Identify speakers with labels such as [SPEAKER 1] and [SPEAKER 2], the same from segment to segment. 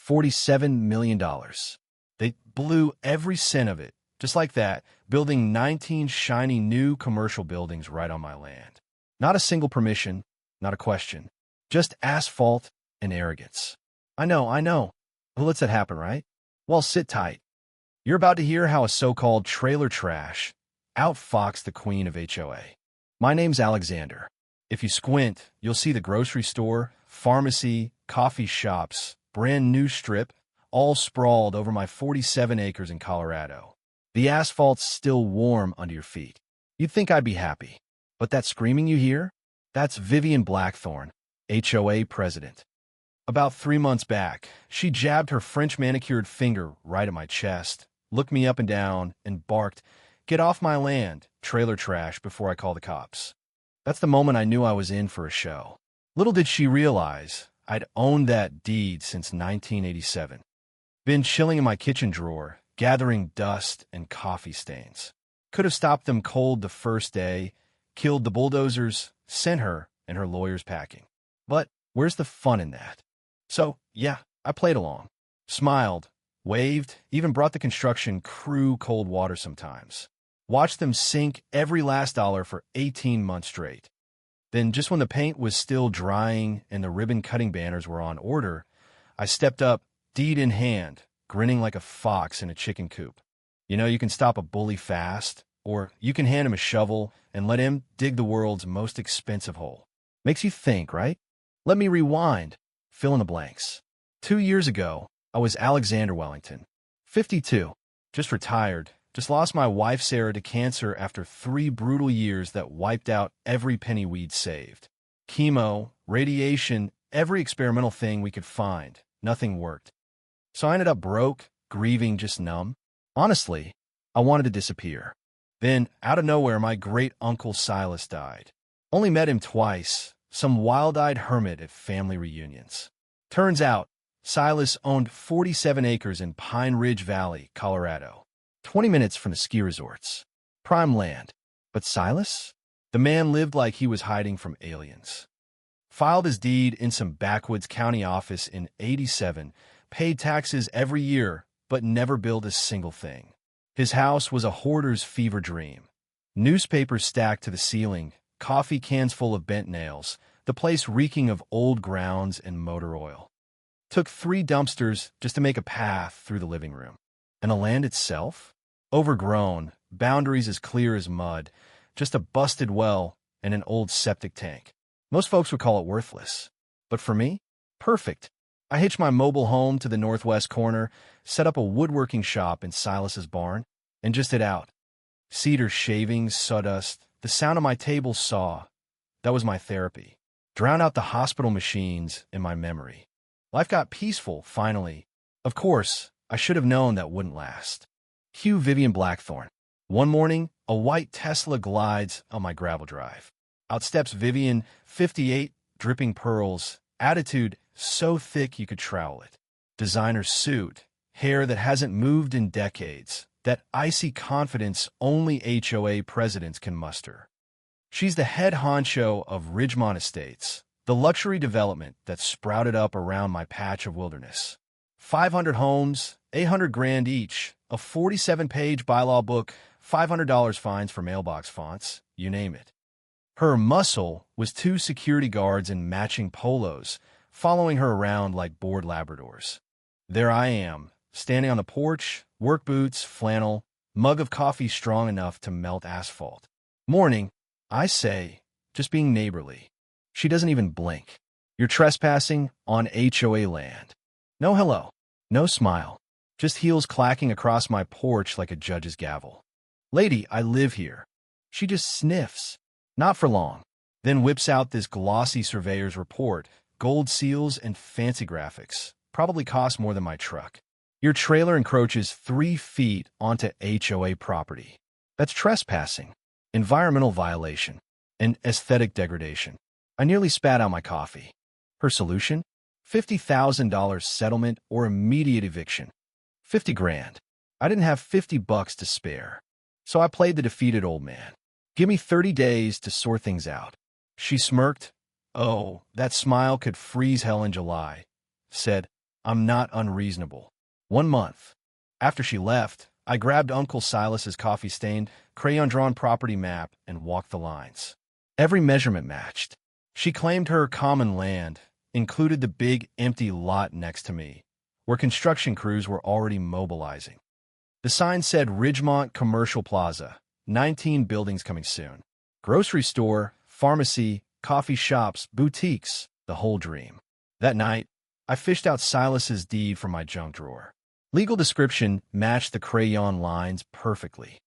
[SPEAKER 1] $47 million. They blew every cent of it, just like that, building 19 shiny new commercial buildings right on my land. Not a single permission, not a question. Just asphalt and arrogance. I know. Who lets that happen, right? Well, sit tight. You're about to hear how a so-called trailer trash outfoxed the queen of HOA. My name's Alexander. If you squint, you'll see the grocery store, pharmacy, coffee shops, brand new strip, all sprawled over my 47 acres in Colorado. The asphalt's still warm under your feet. You'd think I'd be happy. But that screaming you hear? That's Vivian Blackthorne, HOA president. About 3 months back, she jabbed her French manicured finger right at my chest, looked me up and down, and barked, "Get off my land, trailer trash," before I call the cops. That's the moment I knew I was in for a show. Little did she realize I'd owned that deed since 1987. Been chilling in my kitchen drawer, gathering dust and coffee stains. Could have stopped them cold the first day, killed the bulldozers, sent her and her lawyers packing. But where's the fun in that? So, yeah, I played along. Smiled, waved, even brought the construction crew cold water sometimes. Watched them sink every last dollar for 18 months straight. Then, just when the paint was still drying and the ribbon-cutting banners were on order, I stepped up, deed in hand, grinning like a fox in a chicken coop. You know, you can stop a bully fast, or you can hand him a shovel and let him dig the world's most expensive hole. Makes you think, right? Let me rewind. Fill in the blanks. 2 years ago, I was Alexander Wellington, 52, just retired, just lost my wife Sarah to cancer after 3 brutal years that wiped out every penny we'd saved. Chemo, radiation, every experimental thing we could find. Nothing worked. So I ended up broke, grieving, just numb. Honestly, I wanted to disappear. Then, out of nowhere, my great-uncle Silas died. Only met him twice, some wild-eyed hermit at family reunions. Turns out, Silas owned 47 acres in Pine Ridge Valley, Colorado, 20 minutes from the ski resorts. Prime land. But Silas? The man lived like he was hiding from aliens. Filed his deed in some backwoods county office in '87, paid taxes every year, but never built a single thing. His house was a hoarder's fever dream. Newspapers stacked to the ceiling, coffee cans full of bent nails, the place reeking of old grounds and motor oil. Took 3 dumpsters just to make a path through the living room. And the land itself? Overgrown, boundaries as clear as mud, just a busted well and an old septic tank. Most folks would call it worthless. But for me, perfect. I hitched my mobile home to the northwest corner, set up a woodworking shop in Silas's barn, and just hid out. Cedar shavings, sawdust, the sound of my table saw. That was my therapy. Drown out the hospital machines in my memory. Life got peaceful, finally. Of course, I should have known that wouldn't last. Cue Vivian Blackthorne. One morning, a white Tesla glides on my gravel drive. Out steps Vivian, 58, dripping pearls, attitude so thick you could trowel it. Designer suit, hair that hasn't moved in decades, that icy confidence only HOA presidents can muster. She's the head honcho of Ridgemont Estates, the luxury development that sprouted up around my patch of wilderness. 500 homes, $800,000 each, a 47-page bylaw book, $500 fines for mailbox fonts, you name it. Her muscle was 2 security guards in matching polos, following her around like bored Labradors. There I am, standing on the porch, work boots, flannel, mug of coffee strong enough to melt asphalt. Morning, I say, just being neighborly. She doesn't even blink. You're trespassing on HOA land. No hello, no smile, just heels clacking across my porch like a judge's gavel. Lady, I live here. She just sniffs. Not for long. Then whips out this glossy surveyor's report, gold seals and fancy graphics. Probably cost more than my truck. Your trailer encroaches 3 feet onto HOA property. That's trespassing, environmental violation, and aesthetic degradation. I nearly spat out my coffee. Her solution? $50,000 settlement or immediate eviction. 50 grand. I didn't have $50 to spare. So I played the defeated old man. Give me 30 days to sort things out. She smirked. Oh, that smile could freeze hell in July. Said, I'm not unreasonable. 1 month. After she left, I grabbed Uncle Silas's coffee-stained, crayon-drawn property map and walked the lines. Every measurement matched. She claimed her common land included the big empty lot next to me, where construction crews were already mobilizing. The sign said Ridgemont Commercial Plaza, 19 buildings coming soon. Grocery store, pharmacy, coffee shops, boutiques, the whole dream. That night, I fished out Silas's deed from my junk drawer. Legal description matched the crayon lines perfectly.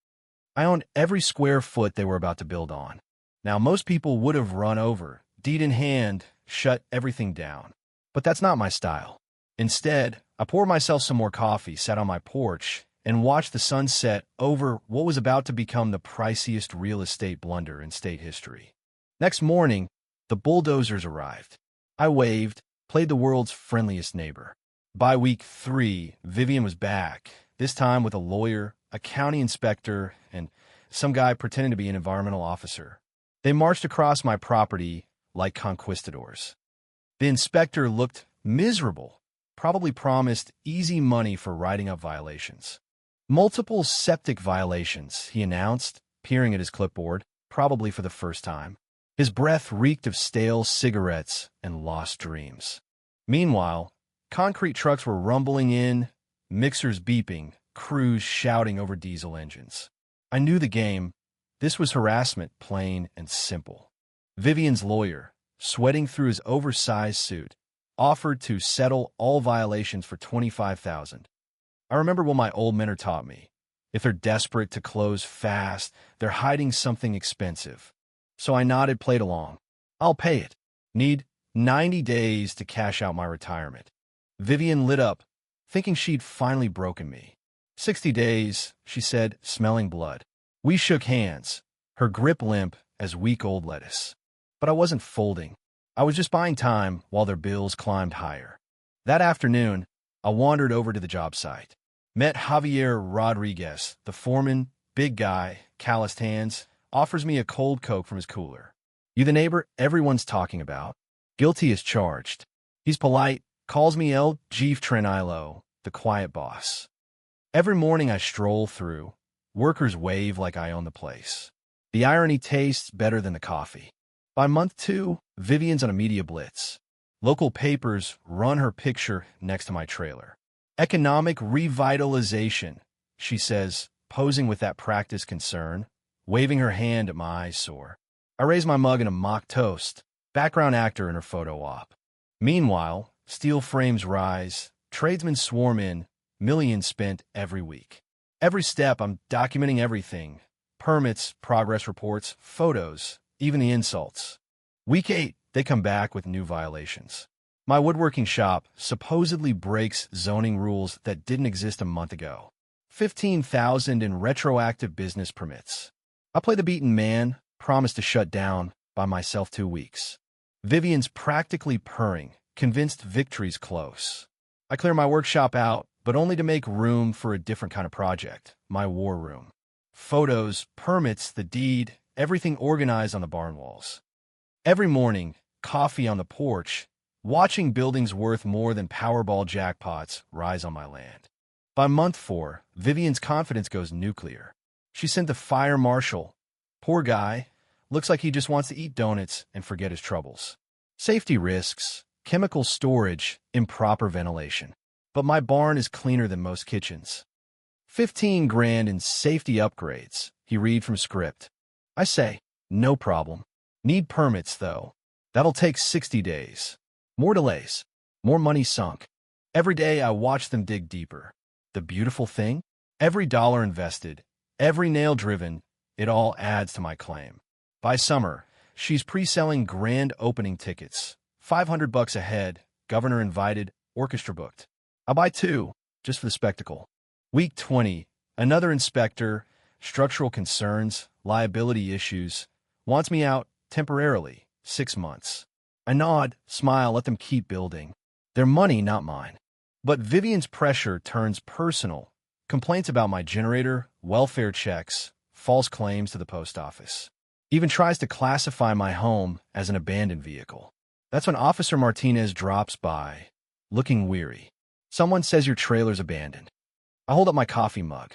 [SPEAKER 1] I owned every square foot they were about to build on. Now, most people would have run over, deed in hand, shut everything down. But that's not my style. Instead, I poured myself some more coffee, sat on my porch, and watched the sun set over what was about to become the priciest real estate blunder in state history. Next morning, the bulldozers arrived. I waved, played the world's friendliest neighbor. By week 3, Vivian was back, this time with a lawyer, a county inspector, and some guy pretending to be an environmental officer. They marched across my property like conquistadors. The inspector looked miserable, probably promised easy money for writing up violations. Multiple septic violations, he announced, peering at his clipboard, probably for the first time. His breath reeked of stale cigarettes and lost dreams. Meanwhile, concrete trucks were rumbling in, mixers beeping, crews shouting over diesel engines. I knew the game. This was harassment, plain and simple. Vivian's lawyer, sweating through his oversized suit, offered to settle all violations for $25,000. I remember what my old mentor taught me. If they're desperate to close fast, they're hiding something expensive. So I nodded, played along. I'll pay it. Need 90 days to cash out my retirement. Vivian lit up, thinking she'd finally broken me. 60 days, she said, smelling blood. We shook hands, her grip limp as week-old lettuce. But I wasn't folding. I was just buying time while their bills climbed higher. That afternoon, I wandered over to the job site. Met Javier Rodriguez, the foreman, big guy, calloused hands, offers me a cold Coke from his cooler. You the neighbor everyone's talking about? Guilty as charged. He's polite, calls me El Jeef Trenilo, the quiet boss. Every morning I stroll through. Workers wave like I own the place. The irony tastes better than the coffee. By month 2, Vivian's on a media blitz. Local papers run her picture next to my trailer. Economic revitalization, she says, posing with that practiced concern, waving her hand at my eyesore. I raise my mug in a mock toast, background actor in her photo op. Meanwhile, steel frames rise, tradesmen swarm in, millions spent every week. Every step, I'm documenting everything. Permits, progress reports, photos, even the insults. Week 8, they come back with new violations. My woodworking shop supposedly breaks zoning rules that didn't exist a month ago. 15,000 in retroactive business permits. I play the beaten man, promise to shut down by myself 2 weeks. Vivian's practically purring, convinced victory's close. I clear my workshop out, but only to make room for a different kind of project, my war room. Photos, permits, the deed, everything organized on the barn walls. Every morning, coffee on the porch, watching buildings worth more than Powerball jackpots rise on my land. By month 4, Vivian's confidence goes nuclear. She sent the fire marshal. Poor guy, looks like he just wants to eat donuts and forget his troubles. Safety risks, chemical storage, improper ventilation. But my barn is cleaner than most kitchens. 15 grand in safety upgrades, he read from script. I say, no problem. Need permits, though. That'll take 60 days. More delays. More money sunk. Every day I watch them dig deeper. The beautiful thing? Every dollar invested, every nail driven, it all adds to my claim. By summer, she's pre-selling grand opening tickets. $500 a head, governor invited, orchestra booked. I buy 2, just for the spectacle. Week 20, another inspector, structural concerns, liability issues, wants me out temporarily, 6 months. I nod, smile, let them keep building. Their money, not mine. But Vivian's pressure turns personal. Complaints about my generator, welfare checks, false claims to the post office. Even tries to classify my home as an abandoned vehicle. That's when Officer Martinez drops by, looking weary. Someone says your trailer's abandoned. I hold up my coffee mug.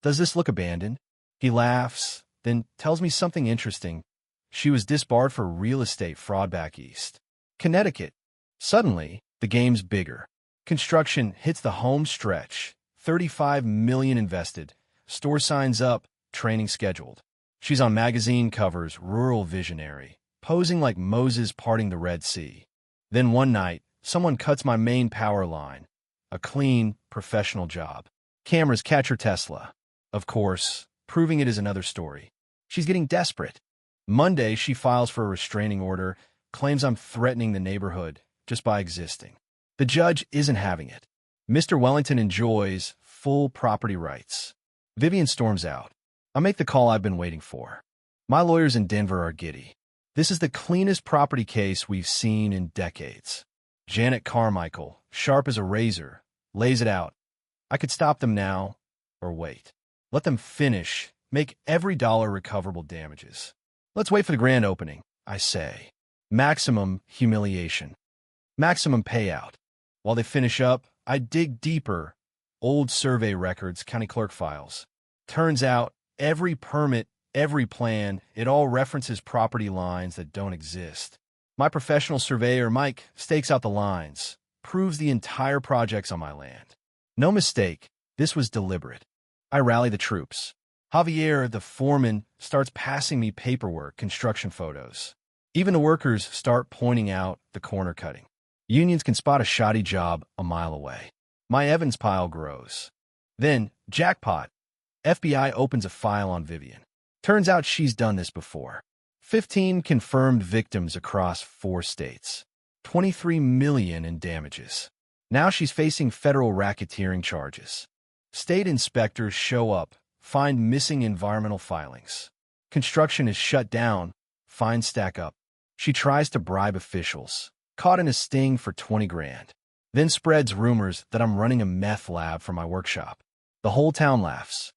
[SPEAKER 1] Does this look abandoned? He laughs, then tells me something interesting. She was disbarred for real estate fraud back east. Connecticut. Suddenly, the game's bigger. Construction hits the home stretch. $35 million invested. Store signs up. Training scheduled. She's on magazine covers, rural visionary, posing like Moses parting the Red Sea. Then one night, someone cuts my main power line. A clean, professional job. Cameras catch her Tesla. Of course, proving it is another story. She's getting desperate. Monday, she files for a restraining order, claims I'm threatening the neighborhood just by existing. The judge isn't having it. Mr. Wellington enjoys full property rights. Vivian storms out. I make the call I've been waiting for. My lawyers in Denver are giddy. This is the cleanest property case we've seen in decades. Janet Carmichael, sharp as a razor, lays it out. I could stop them now, or wait. Let them finish, make every dollar recoverable damages. Let's wait for the grand opening, I say. Maximum humiliation. Maximum payout. While they finish up, I dig deeper. Old survey records, county clerk files. Turns out, every permit, every plan, it all references property lines that don't exist. My professional surveyor, Mike, stakes out the lines, proves the entire project's on my land. No mistake, this was deliberate. I rally the troops. Javier, the foreman, starts passing me paperwork, construction photos. Even the workers start pointing out the corner cutting. Unions can spot a shoddy job a mile away. My evidence pile grows. Then, jackpot. FBI opens a file on Vivian. Turns out she's done this before. 15 confirmed victims across 4 states. $23 million in damages. Now she's facing federal racketeering charges. State inspectors show up, find missing environmental filings. Construction is shut down, fines stack up. She tries to bribe officials, caught in a sting for 20 grand. Then spreads rumors that I'm running a meth lab for my workshop. The whole town laughs.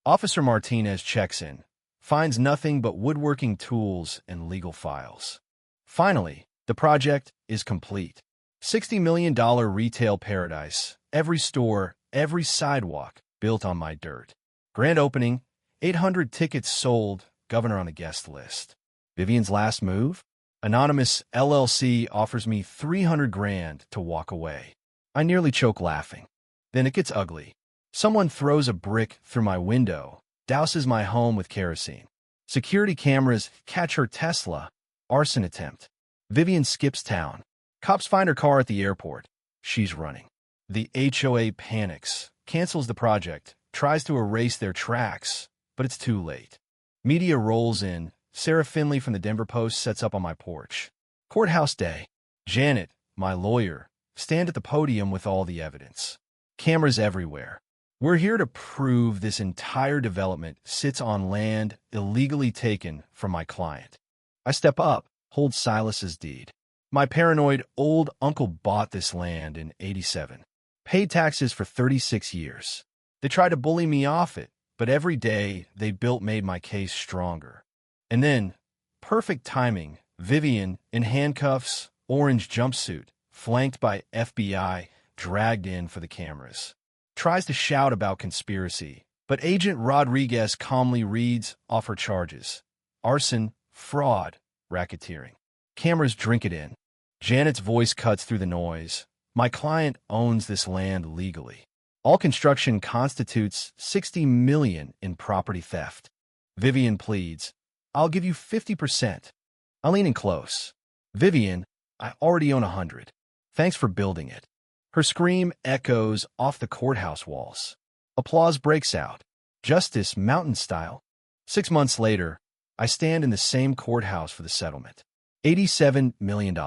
[SPEAKER 1] Officer Martinez checks in, finds nothing but woodworking tools and legal files. Finally, the project is complete. $60 million retail paradise, every store, every sidewalk built on my dirt. Grand opening, 800 tickets sold, governor on the guest list. Vivian's last move? Anonymous LLC offers me 300 grand to walk away. I nearly choke laughing. Then it gets ugly. Someone throws a brick through my window, douses my home with kerosene. Security cameras catch her Tesla. Arson attempt. Vivian skips town. Cops find her car at the airport. She's running. The HOA panics, cancels the project, tries to erase their tracks, but it's too late. Media rolls in. Sarah Finley from the Denver Post sets up on my porch. Courthouse day. Janet, my lawyer, stand at the podium with all the evidence. Cameras everywhere. We're here to prove this entire development sits on land illegally taken from my client. I step up, hold Silas's deed. My paranoid old uncle bought this land in '87. Paid taxes for 36 years. They tried to bully me off it, but every day they built made my case stronger. And then, perfect timing, Vivian, in handcuffs, orange jumpsuit, flanked by FBI, dragged in for the cameras. Tries to shout about conspiracy, but Agent Rodriguez calmly reads off her charges. Arson, fraud, racketeering. Cameras drink it in. Janet's voice cuts through the noise. My client owns this land legally. All construction constitutes $60 million in property theft. Vivian pleads, I'll give you 50%. I lean in close. Vivian, I already own 100. Thanks for building it. Her scream echoes off the courthouse walls. Applause breaks out. Justice mountain style. 6 months later, I stand in the same courthouse for the settlement. $87 million.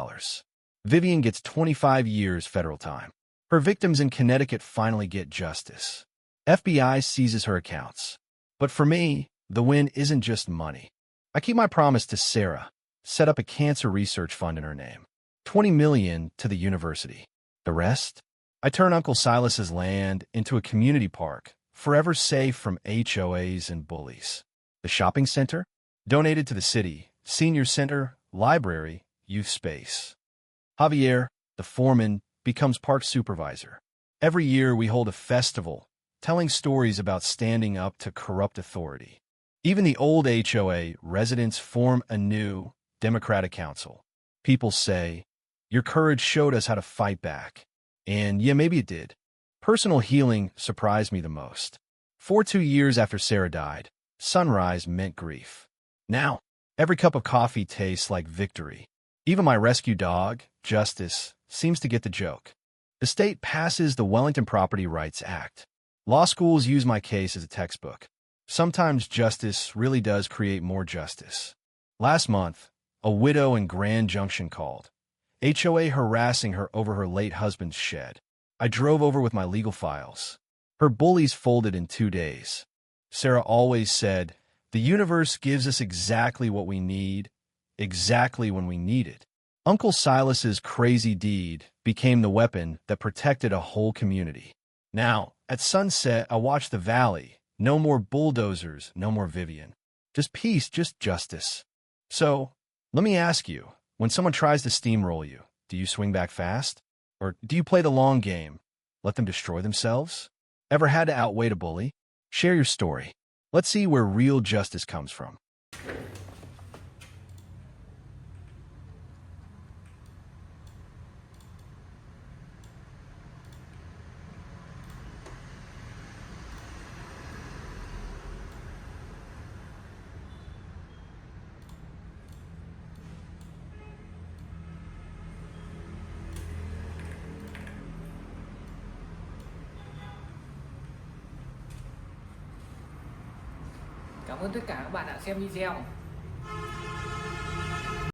[SPEAKER 1] Vivian gets 25 years federal time. Her victims in Connecticut finally get justice. FBI seizes her accounts. But for me, the win isn't just money. I keep my promise to Sarah, set up a cancer research fund in her name. $20 million to the university. The rest? I turn Uncle Silas's land into a community park, forever safe from HOAs and bullies. The shopping center? Donated to the city, senior center, library, youth space. Javier, the foreman, becomes park supervisor. Every year we hold a festival, telling stories about standing up to corrupt authority. Even the old HOA residents form a new Democratic council. People say, your courage showed us how to fight back. And yeah, maybe it did. Personal healing surprised me the most. 2 years after Sarah died, sunrise meant grief. Now, every cup of coffee tastes like victory. Even my rescue dog, Justice, seems to get the joke. The state passes the Wellington Property Rights Act. Law schools use my case as a textbook. Sometimes justice really does create more justice. Last month, a widow in Grand Junction called. HOA harassing her over her late husband's shed. I drove over with my legal files. Her bullies folded in 2 days. Sarah always said, the universe gives us exactly what we need, exactly when we need it. Uncle Silas's crazy deed became the weapon that protected a whole community. Now, at sunset, I watch the valley. No more bulldozers, no more Vivian. Just peace, just justice. So, let me ask you, when someone tries to steamroll you, do you swing back fast? Or do you play the long game? Let them destroy themselves? Ever had to outweight a bully? Share your story. Let's see where real justice comes from.
[SPEAKER 2] Cảm ơn tất cả các bạn đã xem video.